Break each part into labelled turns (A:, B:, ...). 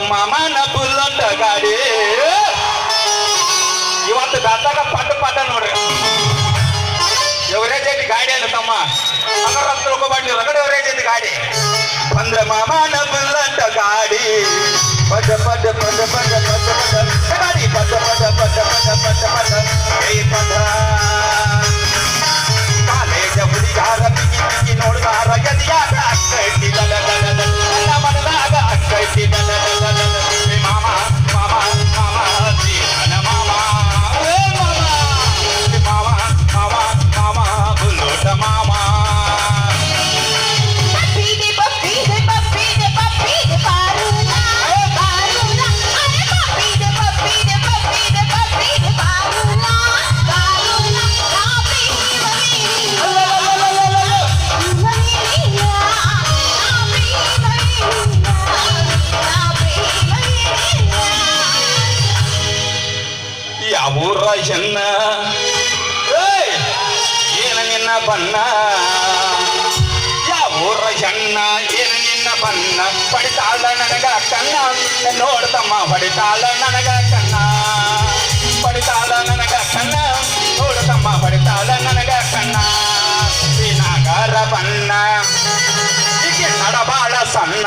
A: ಮಾಮನ ಬುಲ್ಲಟ ಗಾಡಿ ಇವತ್ತು ದಾತಾಗ ಪಾಠ ನೋಡ್ರಿ ಎವರೇಜ್ ಐತಿ ಗಾಡಿ ಅಲ್ಲ ತಮ್ಮ ಅದರ ತಿಳ್ಕೊಬಾಡ್ಲಿ ರಗಡ ಎವರೇಜ್ ಐತಿ ಗಾಡಿ ಬಂದ್ರ ಮಾಮನ ಬುಲ್ಲಟ ಗಾಡಿ ಪದ ಪದ ಪದ ಪದ ಪದ ಪದ ಗಾಡಿ ಪದ ಪದ ಪದ ಪದ ಪದ ಪದ ಏ ಪದ ಕಾಲೇಜ ಹುಡುಗಾರ ಬಿಗಿ ಬಿಗಿ ನೋಡ್ದಾರ ಗದಿಯಾಗ ಅಕ್ಕೈತಿ ದಲ ದಲ ದಲ ನನ್ನ ಮನದಾಗ ಅಕ್ಕೈತಿ ದಲ ದಲ ದಲ ಮಾಮ ಮಾಮ ಮಾಮ ಜೀವನ ಮಾಮ ಮಾಮ ಮಾಮ ಮಾಮ ಬುಲ್ಲೋಟ ಮಾಮ ಊರ ಜನ್ನ ಏನ ನಿನ್ನ ಬನ್ನ ಊರ ಜನ್ನ ಏನ ನಿನ್ನ ಬನ್ನ ಪಡಿತಾಳ ನನಗ ಕಣ್ಣ ನೋಡ್ತಮ್ಮ ಪಡಿತಾಳ ನನಗ ಕಣ್ಣ ಪಡಿತಾಳ ನನಗ ಕಣ್ಣ ನೋಡ್ತಮ್ಮ ಪಡಿತಾಳ ನನಗ ಕಣ್ಣ ನಾಗರ ಬನ್ನ ಹೀಗೆ ನಡಬಾಳ ಸಣ್ಣ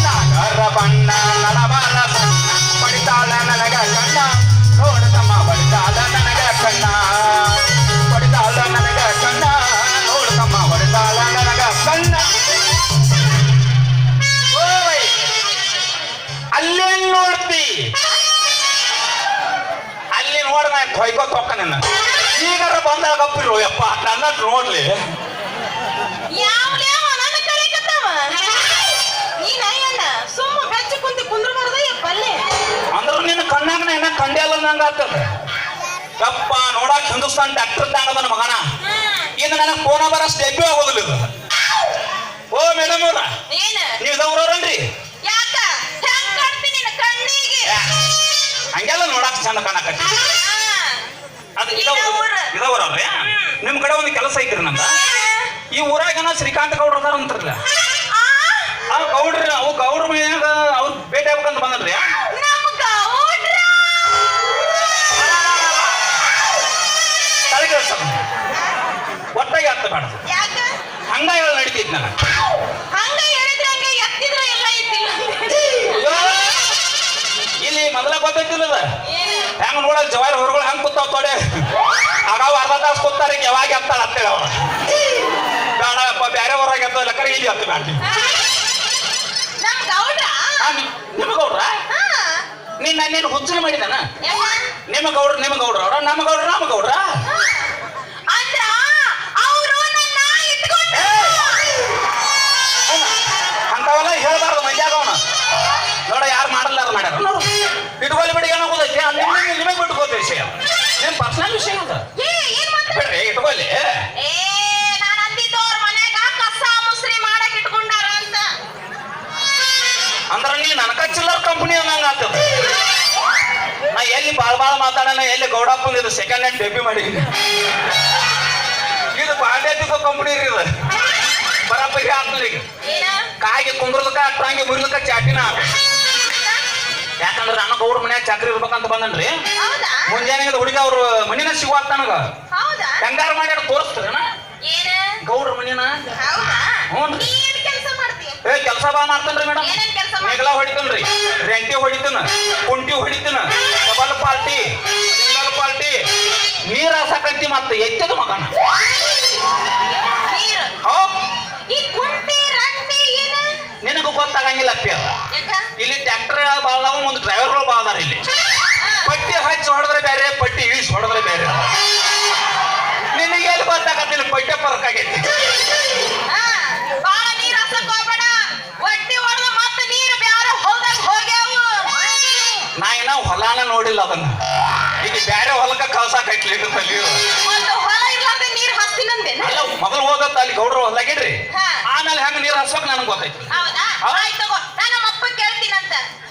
A: ನಾಗರ ಬಣ್ಣ ನಡಬಾಳ ಸಣ್ಣ ಪಡಿತಾಳ ನನಗ ಕಣ್ಣ ನೋಡ್ತಮ್ಮ ಬಡಿತಾಳ ನನಗ ಕಣ್ಣ ಬಡಿತಾಳ ನನಗ ಕಣ್ಣ ನೋಡ್ತಮ್ಮ ಬಡಿತಾಳ ನನಗ ಕಣ್ಣ ಓಯ್ ಅಲ್ಲೇನ್ ನೋಡ್ತಿ ಅಲ್ಲಿ ನೋಡ ನಾ ಹೊಯ್ಕೋತ ಹೋಗ್ಕ ನಿನ್ನ ಈಗಾರ ಬಂದಾಗ ಅಪ್ಪಿರು ಯಪ್ಪ ನನ್ನ ನೋಡ್ಲಿ ಅಂದ್ರ ನಿನ್ನ ಕಣ್ಣಾಗ ಏನ ಕಂಡೆ ಅಲ್ಲ ನಂಗ ಆಗ್ತದ ಯಪ್ಪ ನೋಡಕ್ ಹಿಂದೂಸ್ತಾನ್ ಡಾಕ್ಟರ್ ತಾಂಗದ ಮಗನ ಇನ್ನು ನನಗೆ ಫೋನ ಬರಷ್ಟು ಡೆಬ್ಯೂ ಆಗೋದಿಲ್ಲ ಇದು ಓ ಮೇಡಮ್ ಅವ್ರ ನೀವು ಇದವ್ರವ್ರನ್ರಿ ಹಂಗೆಲ್ಲ ನೋಡಕ್ ಚಂದ ಕಾಣಕತ್ತಿ ಅದು ಇದವ್ರವ್ರಿ ನಿಮ್ ಕಡೆ ಒಂದು ಕೆಲಸ ಐತ್ರಿ ನಮ್ದ ಈ ಊರಾಗನ ಶ್ರೀಕಾಂತ ಗೌಡ್ರ ಅದಾರ ಅಂತಾರಲ್ಲ ಆ ಗೌಡ್ರಿ ಅವು ಗೌಡ್ರ ಮನ್ಯಾಗ ಅವ್ರು ಭೇಟಿ ಆಗ್ಬೇಕಂತ ಬಂದಲ್ರಿ ಒಟ್ಟಾಗಿ ಅರ್ಥ ಬೇಡ ಹಂಗ ಹೇಳಿ ನಡೀತೈತಿ ನಾನು ಇಲ್ಲಿ ಮೊದಲ ಗೊತ್ತೈತಿಲ್ಲದ ಹೆಂಗ ನೋಡಲ್ ಜವಾರಿ ಹೊರಗಳು ಹಂಗ ಕೂತಾವ್ ತೊಡೆ ಆಗಾವ್ ಅರ್ಧ ತಾಸು ಕೂತಾರ ಯಾವಾಗ ಎತ್ತಾಳ ಅಂತೇಳಿ ಅವ್ರ ಬೇಡಪ್ಪ ಬೇರೆ ಹೊರಗೆ ಎತ್ತ ಲಕ್ಕರ ಇಲ್ಲಿ ಎತ್ತ ಮಾಡ್ತೀವಿ ನಿಮ್ಮ ಗೌಡ್ರ ನೀನು ಹುಚ್ಚನ ಮಾಡಿದಾನ ನಿಮ್ಮ ಗೌಡ್ರ ಅವ್ರ ನಮ್ಮ ಗೌಡ್ರ ಅಂತವೆಲ್ಲ ಹೇಳ್ಬಾರ್ದು ಮಂದ್ಯಾಗ ಅವನ ನೋಡ ಯಾರು ಮಾಡಲ್ಲಾರ ಮಾಡ್ಯಾರ ಇಟ್ಕೊಳ್ಳಿ ಬಿಡಿ ಏನಾಗೋದೈತಿ ನಿಮಗೆ ಬಿಟ್ಕೋತ ವಿಷಯ ನಿಮ್ ಪರ್ಸನಲ್ ವಿಷಯ ಅಂತ ಬಿಡ್ರಿ ಇಟ್ಕೊಳ್ಳಿ ಅಂದ್ರ ನೀ ನನಕ ಚಿಲ್ಲರ್ ಕಂಪನಿ ಅನ್ನಂಗ ಆಗ್ತದ ನಾ ಎಲ್ಲಿ ಬಾಳ ಮಾತಾಡೋಣ ಎಲ್ಲಿ ಗೌಡಪ್ಪನ ಇದು ಸೆಕೆಂಡ್ ಹ್ಯಾಂಡ್ ಡೆಬ್ಯೂ ಮಾಡಿ ಇದು ಬಾಂಡ್ಯತಿಕೋ ಕಂಪನಿ ರೀ ಇದು ಬರಬ್ಬರಿ ಆಗ್ತದೆ ಈಗ ಕಾಯಿಗೆ ಕುಂದ್ರದಕ್ಕ ಅಟ್ರಂಗೆ ಮುರಿಲಕ್ಕ ಚಾಟಿನ ಯಾಕಂದ್ರೆ ನನ್ನ ಗೌಡ್ರ ಮನ್ಯಾಗ ಚಾಕ್ರಿ ಇರ್ಬೇಕಂತ ಬಂದನ್ರಿ ಮುಂಜಾನೆ ಹುಡುಗ ಅವ್ರ ಮನಿನ ಸಿಗುವಾಗ ನನಗ ಹೆಂಗಾರ ಮಾಡ್ಯಾರ ತೋರಿಸ್ತಾರೇನ ಗೌಡ್ರ ಮನಿನ ಹ್ಞೂ ಏ ಕೆಲಸ ಬಾ ಮಾಡ್ತೇನ್ರಿ ಮೇಡಮ್ ಮೇಗಲ ಹೊಡಿತನ್ರಿ ರೆಂಟಿ ಹೊಡಿತನ ಕುಂಟಿ ಹೊಡಿತನ ಡಬಲ್ ಪಾರ್ಟಿ ಸಿಂಗಲ್ ಪಾರ್ಟಿ ನೀರ್ ಹಾಸಕಂತಿ ಮತ್ತೆ ಎತ್ತದ ಮಗನ ನಿನಗೂ ಗೊತ್ತಾಗಂಗಿಲ್ಲ ಅಪ್ಪಿ ಅದ ಇಲ್ಲಿ ಟ್ರ್ಯಾಕ್ಟರ್ ಬಾಳ ಒಂದು ಡ್ರೈವರ್ಗಳು ಬಾಳ ಅದಾರ ಇಲ್ಲಿ ಪಟ್ಟಿ ಹಚ್ಚಿ ಹೊಡೆದ್ರೆ ಬೇರೆ ಪಟ್ಟಿ ಇಳಿಸಿ ಹೊಡೆದ್ರೆ ಬೇರೆ ನಿನಗೆ ಎಲ್ಲಿ ಗೊತ್ತಾಗತ್ತಿಲ್ಲ ಪಟ್ಟಿ ಫರ್ಕ್ ಆಗೈತಿ ನಾ ಏನ ಹೊಲಾನ ನೋಡಿಲ್ಲ ಅದನ್ನ ಈಗ ಬೇರೆ ಹೊಲಕ್ಕ ಕಳ್ಸಾಕೈತ್ಲಿ ಅಲ್ಲ ಮೊದಲು ಹೋಗತ್ತ ಅಲ್ಲಿ ಗೌಡ್ರ ಹೊಲಾಗಿಡ್ರಿ ಆಮೇಲೆ ಹೆಂಗ ನೀರ್ ಹಸ್ಬೇಕ್ ನನಗೆ ಗೊತ್ತೈತಿ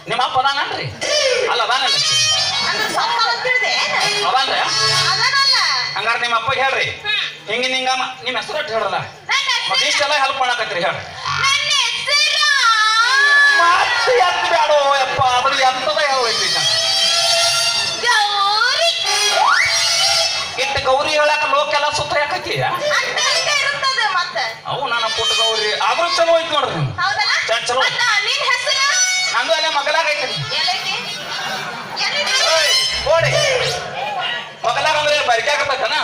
A: ನಿಮ್ಮ ಅಪ್ಪ ಅದಾನನ್ರಿ ಅಲ್ಲ ಅದಾನಲ್ಲ ಅದಾನ್ರಿ ಹಂಗಾರ ನಿಮ್ಮ ಅಪ್ಪಗೆ ಹೇಳ್ರಿ ಹಿಂಗ ನಿಮ್ಮ ಹೆಸರು ಹೇಳ್ರಲ್ಲ ಮತ್ತೆ ಇಷ್ಟೆಲ್ಲ ಹೆಲ್ಪ್ ಮಾಡಕತ್ರಿ ಹೇಳ್ರಿ ಎತ್ತ ಬ್ಯಾಡೋ ಯಪ್ಪ ಅದ್ರ ಎಂತದ ಹೇಳೈತಿ ಇಟ್ಟು ಗೌರಿ ಹೇಳಕ ಲೋಕೆಲ್ಲ ಸುತ್ತ ಯಾಕೈತಿ ಅವು ನಾನು ಪುಟ್ಟ ಗೌರಿ ಆದ್ರೂ ಚಲೋ ಐತಿ ನೋಡ್ರಿ ಚಲೋ ನಂದು ಅಲ್ಲೇ ಮಗಲಾಗೈತಿ ಓಡಿ ಮಗಲಾಗ ಅಂದ್ರೆ ಬರಿಕಾಗತ್ತನ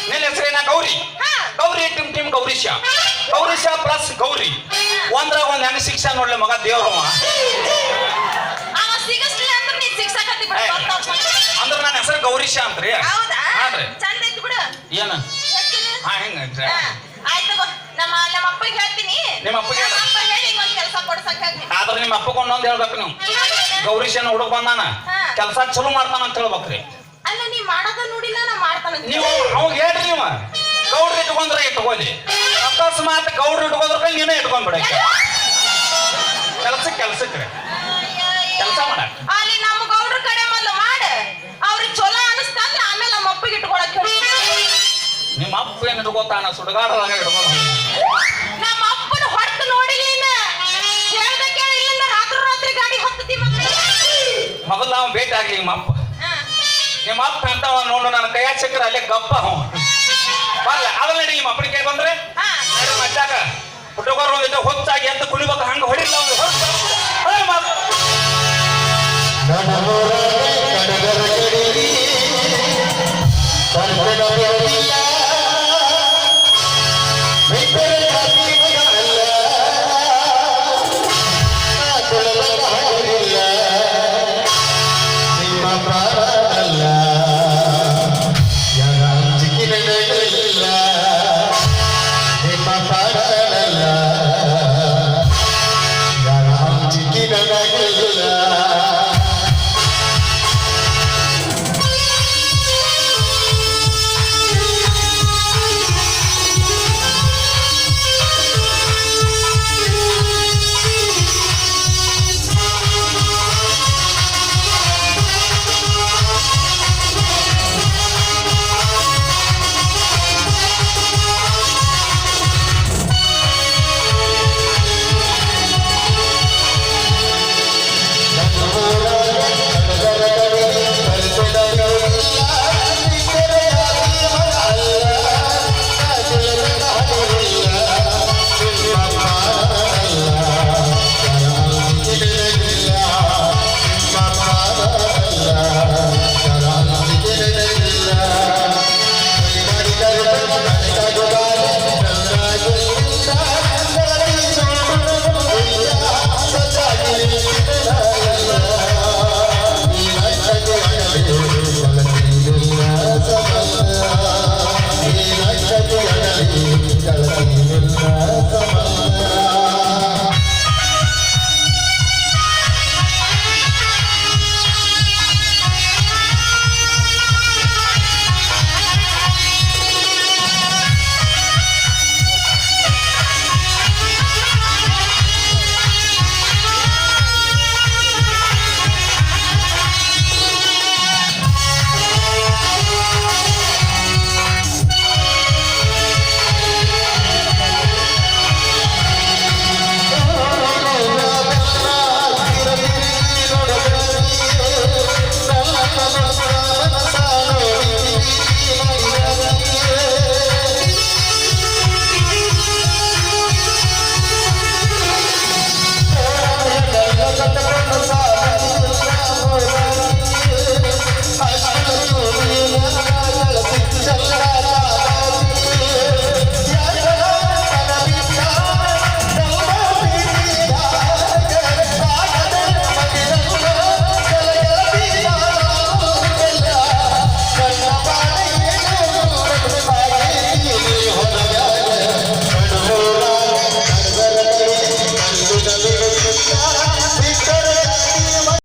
A: ನಿನ್ನ ಹೆಸರೇನ ಗೌರಿ ಗೌರಿ ಟೀಮ್ ಗೌರೀಶ ಗೌರೀಶ ಪ್ಲಸ್ ಗೌರಿ ಒಂದ್ರಾಗ ಒಂದ್ ಹೆಂಗ ಶಿಕ್ಷಾ ನೋಡ್ಲಿ ಮಗ ದೇವ್ರವ ಅಂದ್ರ ನನ್ನ ಹೆಸರು ಗೌರೀಶ ಅಂತ್ರಿ ಏನ ಹಾ ಹೆಂಗ ನಿಮ್ಮ ಅಪ್ಪಗೆ ಆದ್ರ ನಿಮ್ಮ ಅಪ್ಪಗ ಒಂದೊಂದ್ ಹೇಳ್ಬೇಕು ನೀವು ಗೌರೀಶನ ಹುಡುಗ ಬಂದಾನ ಕೆಲಸ ಚಲೋ ಮಾಡ್ತಾನ ಅಂತ ಹೇಳ್ಬೇಕ್ರಿ ನೀವು ಅವಾಗ ಹೇಳ್ರಿ ನೀವು ಗೌಡ್ರ ಇಟ್ಕೊಂಡ್ರೆ ಇಟ್ಕೊಳ್ಳಿ ಅಕಸ್ಮಾತ್ ಗೌಡ್ರ ಇಟ್ಕೊಂಡ್ರೆ ನೀನೇ ಇಟ್ಕೊಂಡ್ಬಿಡ ಕೆಲ್ಸಕ್ರಿ ಕೆಲಸ ಮಾಡಕ್
B: ಅಲ್ಲಿ ನಮ್ಮ ಗೌಡ್ರ ಕಡೆ ಮೊದಲು ಮಾಡ ಅವ್ರಿಗೆ ಚಲೋ ಅನಿಸ್ತಂದ್ರ ಆಮೇಲೆ ನಮ್ಮ ಅಪ್ಪಗೆ ಇಟ್ಕೊಳಕ್
A: ನಿಮ್ಮ ಅಪ್ಪ ಏನ್ ಇಟ್ಕೋತಾನ ಸುಡಗಾಡದಾಗ ಇಟ್ಕೊಳ
B: ನಮ್ಮ ಅಪ್ಪನ ಹೊಟ್ಟು ನೋಡಿಲ್ಲ ಹೇಳ್ದ ಕೇಳಿಲ್ಲ ರಾತ್ರಿ ಗಾಡಿ ಹತ್ತತಿ
A: ಮೊದಲು ನಾವು ಭೇಟಿ ಆಗ್ಲಿ ನಿಮ್ಮ ಅಪ್ಪ ಅಂತ ನೋಡು ನನ್ನ ಕೈಯ ಚಕ್ರ ಅಲ್ಲೇ ಗಪ್ಪ ಬಲ್ಲ ಅದನ್ನ ನಿಮ್ಮ ಅಪ್ಪನ ಕೈ ಬಂದ್ರೆ ಮಜ್ಜಾಗ ಹುಡುಗರು ಒಂದಿಟ್ಟು ಹೊಚ್ಚಾಗಿ ಅಂತ ಕುಣಿಬೇಕು ಹಂಗ ಹೊಡಿಲ್ಲ
C: ಅವ್ರು